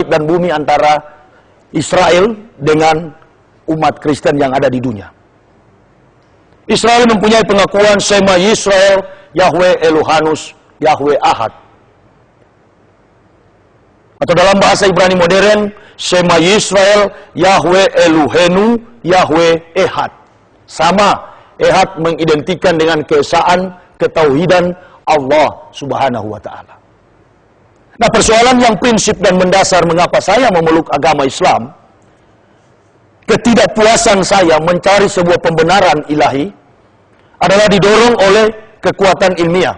dan bumi antara Israel dengan umat Kristen yang ada di dunia. Israel mempunyai pengakuan Shema Yisrael, Yahweh Elohanus, Yahweh Ahad. Atau dalam bahasa Ibrani modern, Shema Yisrael, Yahweh Elohenu, Yahweh Ehad. Sama, Ehad mengidentikan dengan keesaan, ketauhidan Allah Subhanahu wa Ta'ala. Nah, persoalan yang prinsip dan mendasar mengapa saya memeluk agama Islam, ketidakpuasan saya mencari sebuah pembenaran ilahi adalah didorong oleh kekuatan ilmiah.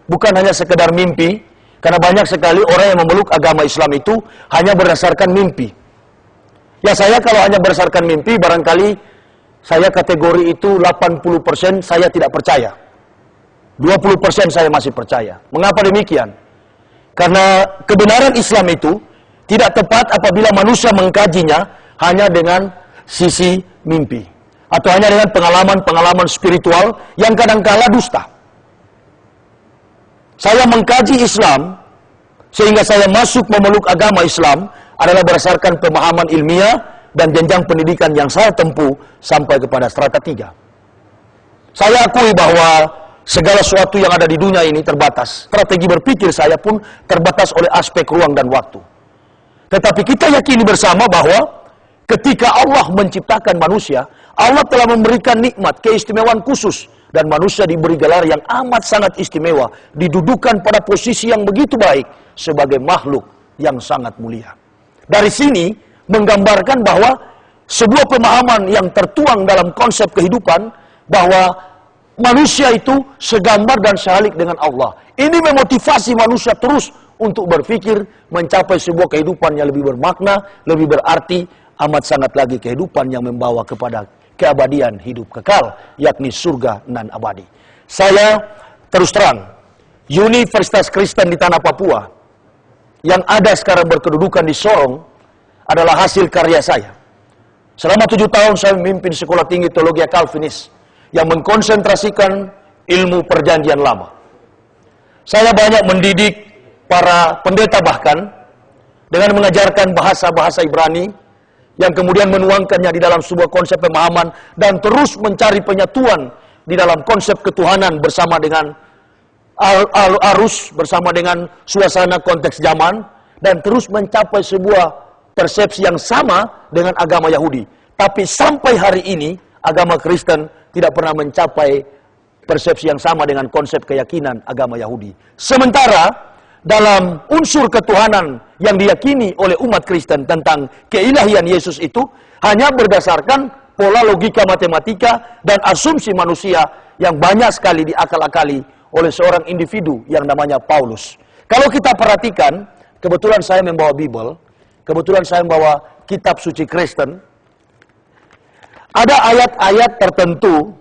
Bukan hanya sekedar mimpi, karena banyak sekali orang yang memeluk agama Islam itu hanya berdasarkan mimpi. Ya, saya kalau hanya berdasarkan mimpi, barangkali saya kategori itu 80% saya tidak percaya. 20% saya masih percaya. Mengapa demikian? Karena kebenaran Islam itu tidak tepat apabila manusia mengkajinya hanya dengan sisi mimpi. Atau hanya dengan pengalaman-pengalaman spiritual yang kadangkala dusta. Saya mengkaji Islam, sehingga saya masuk memeluk agama Islam, adalah berdasarkan pemahaman ilmiah dan jenjang pendidikan yang saya tempuh sampai kepada strata 3. Saya akui bahwa segala sesuatu yang ada di dunia ini terbatas. Strategi berpikir saya pun terbatas oleh aspek ruang dan waktu. Tetapi kita yakini bersama bahwa ketika Allah menciptakan manusia, Allah telah memberikan nikmat, keistimewaan khusus. Dan manusia diberi gelar yang amat sangat istimewa. Didudukan pada posisi yang begitu baik sebagai makhluk yang sangat mulia. Dari sini menggambarkan bahwa sebuah pemahaman yang tertuang dalam konsep kehidupan bahwa manusia itu segambar dan sehalik dengan Allah. Ini memotivasi manusia terus untuk berpikir mencapai sebuah kehidupan yang lebih bermakna, lebih berarti, amat sangat lagi kehidupan yang membawa kepada keabadian hidup kekal, yakni surga nan abadi. Saya terus terang, Universitas Kristen di Tanah Papua yang ada sekarang berkedudukan di Sorong adalah hasil karya saya. Selama 7 tahun saya memimpin Sekolah Tinggi Teologi Calvinis yang mengkonsentrasikan ilmu perjanjian lama. Saya banyak mendidik para pendeta bahkan dengan mengajarkan bahasa-bahasa Ibrani yang kemudian menuangkannya di dalam sebuah konsep pemahaman dan terus mencari penyatuan di dalam konsep ketuhanan bersama dengan arus, bersama dengan suasana konteks zaman, dan terus mencapai sebuah persepsi yang sama dengan agama Yahudi. Tapi sampai hari ini agama Kristen tidak pernah mencapai persepsi yang sama dengan konsep keyakinan agama Yahudi. Sementara dalam unsur ketuhanan yang diyakini oleh umat Kristen tentang keilahian Yesus itu hanya berdasarkan pola logika matematika dan asumsi manusia yang banyak sekali diakal-akali oleh seorang individu yang namanya Paulus. Kalau kita perhatikan, kebetulan saya membawa Bible, kebetulan saya membawa kitab suci Kristen, ada ayat-ayat tertentu,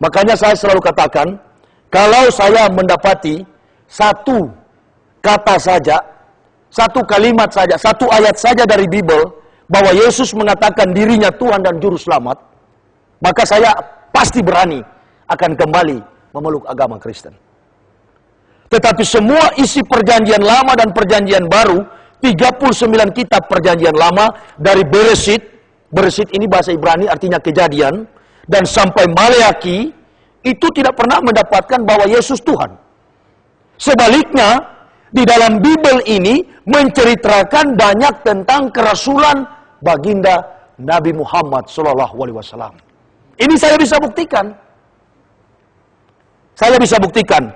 makanya saya selalu katakan, kalau saya mendapati satu kata saja, satu kalimat saja, satu ayat saja dari Bible, bahwa Yesus mengatakan dirinya Tuhan dan Juru Selamat, maka saya pasti berani akan kembali memeluk agama Kristen. Tetapi semua isi perjanjian lama dan perjanjian baru, 39 kitab perjanjian lama, dari Beresit ini bahasa Ibrani artinya kejadian, dan sampai Maleaki, itu tidak pernah mendapatkan bahwa Yesus Tuhan. Sebaliknya, di dalam Bible ini menceritakan banyak tentang kerasulan baginda Nabi Muhammad SAW. Ini saya bisa buktikan. Saya bisa buktikan.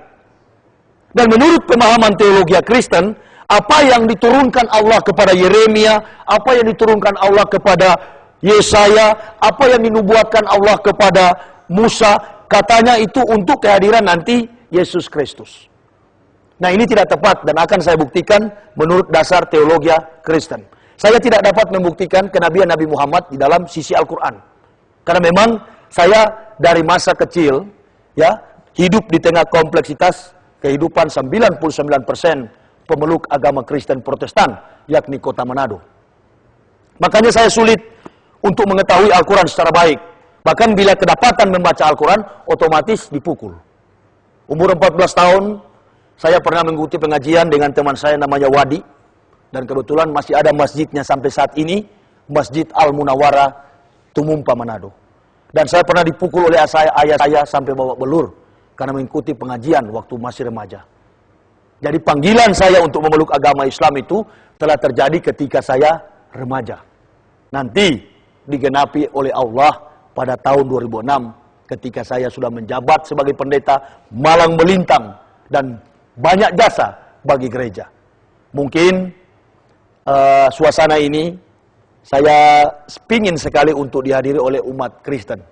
Dan menurut pemahaman teologi Kristen, apa yang diturunkan Allah kepada Yeremia, apa yang diturunkan Allah kepada Yesaya, apa yang dinubuatkan Allah kepada Musa, katanya itu untuk kehadiran nanti Yesus Kristus. Nah, ini tidak tepat dan akan saya buktikan menurut dasar teologi Kristen. Saya tidak dapat membuktikan kenabian Nabi Muhammad di dalam sisi Al-Quran. Karena memang saya dari masa kecil ya hidup di tengah kompleksitas kehidupan 99% pemeluk agama Kristen Protestan, yakni kota Manado. Makanya saya sulit untuk mengetahui Al-Quran secara baik. Bahkan bila kedapatan membaca Al-Quran, otomatis dipukul. Umur 14 tahun, saya pernah mengikuti pengajian dengan teman saya namanya Wadi. Dan kebetulan masih ada masjidnya sampai saat ini, Masjid Al-Munawwarah, Tumumpa, Manado. Dan saya pernah dipukul oleh ayah saya sampai bawa belur karena mengikuti pengajian waktu masih remaja. Jadi panggilan saya untuk memeluk agama Islam itu telah terjadi ketika saya remaja. Nanti digenapi oleh Allah pada tahun 2006 ketika saya sudah menjabat sebagai pendeta malang melintang dan banyak jasa bagi gereja. Mungkin suasana ini saya pingin sekali untuk dihadiri oleh umat Kristen.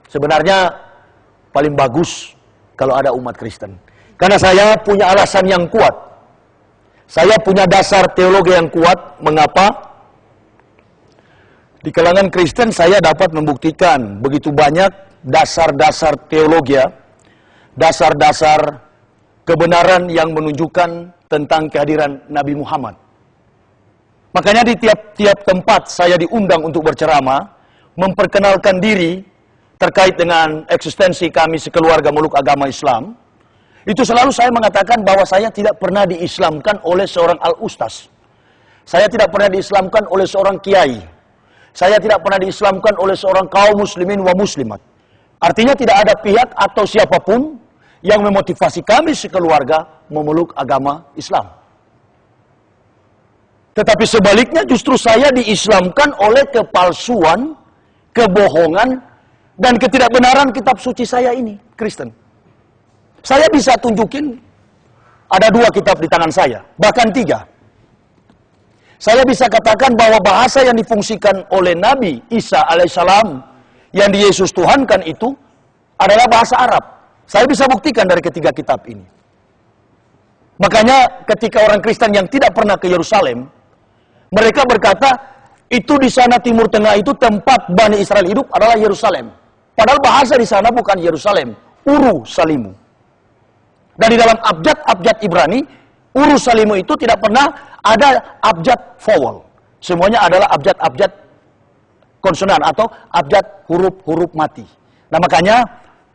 Sebenarnya paling bagus kalau ada umat Kristen. Karena saya punya alasan yang kuat. Saya punya dasar teologi yang kuat. Mengapa? Di kalangan Kristen saya dapat membuktikan begitu banyak dasar-dasar teologi, dasar-dasar kebenaran yang menunjukkan tentang kehadiran Nabi Muhammad. Makanya di tiap-tiap tempat saya diundang untuk berceramah, memperkenalkan diri terkait dengan eksistensi kami sekeluarga meluk agama Islam. Itu selalu saya mengatakan bahwa saya tidak pernah diislamkan oleh seorang al-ustaz. Saya tidak pernah diislamkan oleh seorang kiai. Saya tidak pernah diislamkan oleh seorang kaum muslimin wa muslimat. Artinya tidak ada pihak atau siapapun yang memotivasi kami sekeluarga memeluk agama Islam. Tetapi sebaliknya justru saya diislamkan oleh kepalsuan, kebohongan, dan ketidakbenaran kitab suci saya ini, Kristen. Saya bisa tunjukin, ada 2 kitab di tangan saya, bahkan 3. Saya bisa katakan bahwa bahasa yang difungsikan oleh Nabi Isa alaihissalam, yang di Yesus Tuhankan itu, adalah bahasa Arab. Saya bisa buktikan dari ketiga kitab ini. Makanya ketika orang Kristen yang tidak pernah ke Yerusalem, mereka berkata, itu di sana Timur Tengah itu tempat Bani Israel hidup adalah Yerusalem. Padahal bahasa di sana bukan Yerusalem, Urusalimu. Dan di dalam abjad-abjad Ibrani, Urusalimu itu tidak pernah ada abjad vowel. Semuanya adalah abjad-abjad konsonan atau abjad huruf-huruf mati. Nah makanya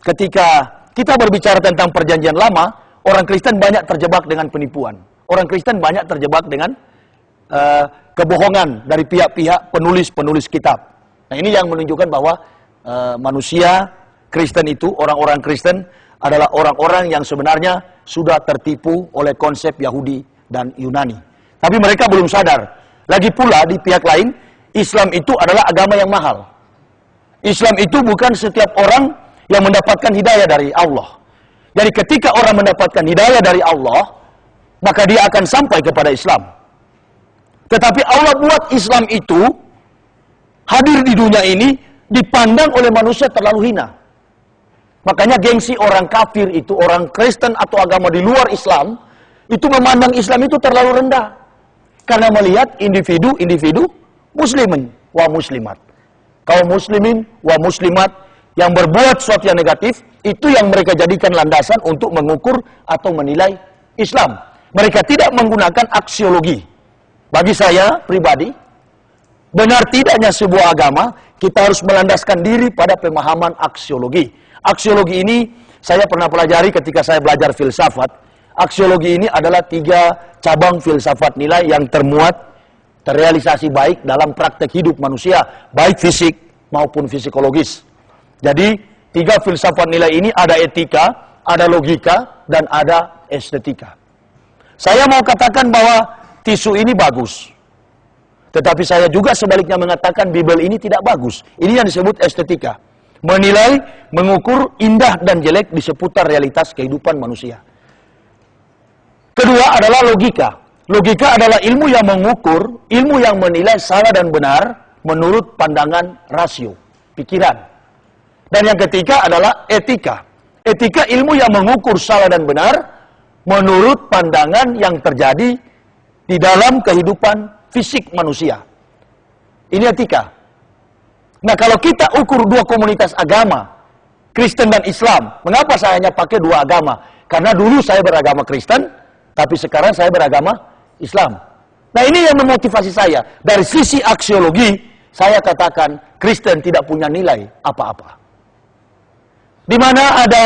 ketika kita berbicara tentang perjanjian lama, orang Kristen banyak terjebak dengan penipuan. Orang Kristen banyak terjebak dengan kebohongan dari pihak-pihak penulis-penulis kitab. Nah ini yang menunjukkan bahwa manusia Kristen itu, orang-orang Kristen adalah orang-orang yang sebenarnya sudah tertipu oleh konsep Yahudi dan Yunani. Tapi mereka belum sadar. Lagi pula di pihak lain, Islam itu adalah agama yang mahal. Islam itu bukan setiap orang yang mendapatkan hidayah dari Allah. Jadi ketika orang mendapatkan hidayah dari Allah, maka dia akan sampai kepada Islam. Tetapi Allah buat Islam itu hadir di dunia ini dipandang oleh manusia terlalu hina. Makanya gengsi orang kafir itu, orang Kristen atau agama di luar Islam, itu memandang Islam itu terlalu rendah. Karena melihat individu-individu muslimin wa muslimat. Kaum muslimin wa muslimat yang berbuat sesuatu yang negatif, itu yang mereka jadikan landasan untuk mengukur atau menilai Islam. Mereka tidak menggunakan aksiologi. Bagi saya pribadi, benar tidaknya sebuah agama, kita harus melandaskan diri pada pemahaman aksiologi. Aksiologi ini saya pernah pelajari ketika saya belajar filsafat. Aksiologi ini adalah 3 cabang filsafat nilai yang terrealisasi baik dalam praktek hidup manusia, baik fisik maupun psikologis. Jadi 3 filsafat nilai ini ada etika, ada logika, dan ada estetika. Saya mau katakan bahwa tisu ini bagus. Tetapi saya juga sebaliknya mengatakan Bible ini tidak bagus. Ini yang disebut estetika. Menilai, mengukur indah dan jelek di seputar realitas kehidupan manusia. Kedua adalah logika. Logika adalah ilmu yang mengukur, ilmu yang menilai salah dan benar menurut pandangan rasio, pikiran. Dan yang ketiga adalah etika. Etika ilmu yang mengukur salah dan benar menurut pandangan yang terjadi di dalam kehidupan fisik manusia. Ini etika. Nah kalau kita ukur 2 komunitas agama, Kristen dan Islam, mengapa saya hanya pakai 2 agama? Karena dulu saya beragama Kristen, tapi sekarang saya beragama Islam. Nah ini yang memotivasi saya. Dari sisi aksiologi, saya katakan Kristen tidak punya nilai apa-apa. Di mana ada